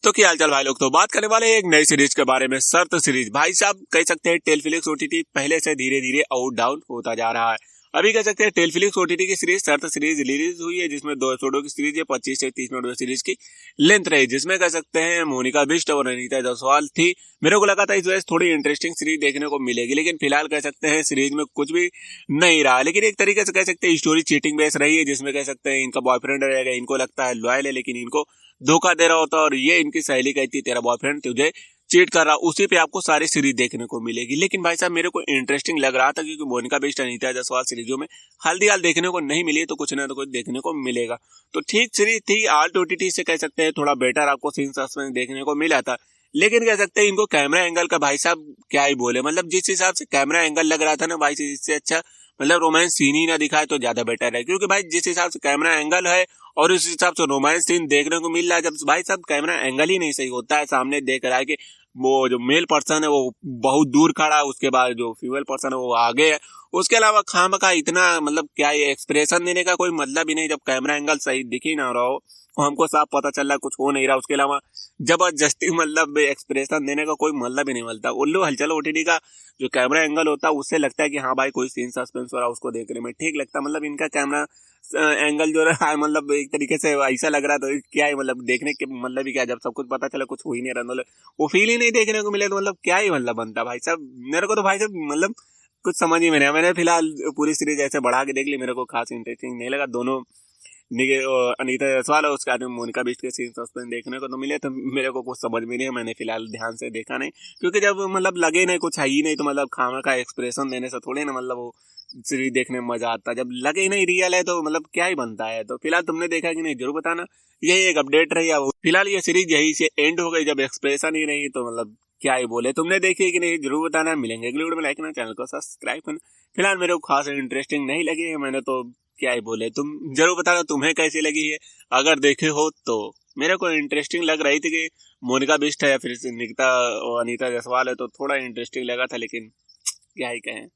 तो क्या हालचाल भाई लोग। तो बात करने वाले हैं एक नई सीरीज के बारे में, शर्त सीरीज। भाई साहब कह सकते हैं टेलफ्लिक्स ओटीटी पहले से धीरे धीरे आउट डाउन होता जा रहा है। अभी कह सकते हैं टेलफ्लिक्स ओटीटी की सीरीज शर्त सीरीज रिलीज हुई है, जिसमें 2 एपिसोडों की सीरीज है। 25 से 30 मिनट सीरीज की लेंथ रही, जिसमें कह सकते हैं मोनिका बिष्ट और अनीता जायसवाल थी। मेरे को लगा था इस वजह से थोड़ी इंटरेस्टिंग सीरीज देखने को मिलेगी, लेकिन फिलहाल कह सकते हैं सीरीज में कुछ भी नहीं रहा। लेकिन एक तरीके से कह सकते हैं स्टोरी चीटिंग बेस रही है, जिसमें कह सकते हैं इनका बॉयफ्रेंड रहेगा, इनको लगता है लॉयल है, लेकिन इनको धोखा दे रहा होता है और ये इनकी सहेली कहती है तेरा बॉयफ्रेंड तुझे चीट कर रहा। उसी पे आपको सारी सीरीज देखने को मिलेगी। लेकिन भाई साहब मेरे को इंटरेस्टिंग लग रहा था, क्योंकि मोनिका बिष्ट अनीता जायसवाल सीरीजों में हल्दी हाल देखने को नहीं मिली, तो कुछ ना तो कुछ देखने को मिलेगा। तो ठीक सीरीज थी, आल्ट ओटीटी से कह सकते हैं थोड़ा बेटर आपको सीन सस्पेंस देखने को मिला था। लेकिन कह सकते हैं इनको कैमरा एंगल का भाई साहब क्या ही बोले, मतलब जिस हिसाब से कैमरा एंगल लग रहा था ना भाई, इससे अच्छा मतलब रोमांस सीन ही ना दिखाए तो ज्यादा बेटर है। क्योंकि भाई जिस हिसाब से कैमरा एंगल है और उस हिसाब से रोमांस सीन देखने को मिल रहा है, जब भाई साहब कैमरा एंगल ही नहीं सही होता है, सामने देख रहा है कि वो जो मेल पर्सन है वो बहुत दूर खड़ा है, उसके बाद जो फीमेल पर्सन है वो आगे है, उसके अलावा खामखा इतना मतलब क्या ये एक्सप्रेशन देने का कोई मतलब ही नहीं। जब कैमरा एंगल सही दिख ही ना रहा हो, हमको साफ पता चल रहा कुछ हो नहीं रहा, उसके अलावा जबरदस्ती मतलब एक्सप्रेशन देने का कोई मतलब ही नहीं मिलता। उल्लू हलचल ओटीटी का जो कैमरा एंगल होता है उससे लगता है कि हाँ भाई कोई सीन सस्पेंस हो रहा है, उसको देखने में ठीक लगता है। मतलब इनका कैमरा एंगल जो रहा है मतलब एक तरीके से ऐसा लग रहा था क्या है, मतलब देखने के मतलब ही क्या, जब सब कुछ पता चला कुछ हो ही नहीं रहा, मतलब वो फील ही नहीं देखने को मिले, तो मतलब क्या ही मतलब बनता भाई साहब। मेरे को तो भाई साहब मतलब कुछ समझ ही में नहीं आया। मैंने फिलहाल पूरी सीरीज ऐसे बढ़ा के देख ली, मेरे को खास इंटरेस्टिंग नहीं लगा। दोनों अनीता जायसवाल और उसके बाद मोनिका बिष्ट के सीन सस्पेंस देखने को तो मिले, तो मेरे को कुछ समझ में नहीं है। मैंने फिलहाल ध्यान से देखा नहीं, क्योंकि जब मतलब लगे नहीं कुछ है ही नहीं, तो मतलब खामा का एक्सप्रेशन देने से थोड़ी ना मतलब वो सीरीज देखने में मजा आता है। जब लगे ही नहीं रियल है तो मतलब क्या ही बनता है। तो फिलहाल तुमने देखा कि नहीं जरूर बताना। यही एक अपडेट रही है। फिलहाल ये सीरीज यही से एंड हो गई, जब एक्सप्रेशन ही नहीं तो मतलब क्या ही बोले। तुमने देखी कि नहीं जरूर बताना। मिलेंगे अगली वीडियो में, लाइक करना, चैनल को सब्सक्राइब करना। फिलहाल मेरे को खास इंटरेस्टिंग नहीं लगी है, मैंने तो क्या ही बोले। तुम जरूर बताना तुम्हें कैसी लगी है, अगर देखे हो तो। मेरे को इंटरेस्टिंग लग रही थी कि मोनिका बिष्ट है या फिर अनीता जायसवाल है, तो थोड़ा इंटरेस्टिंग लगा था, लेकिन क्या ही कहें।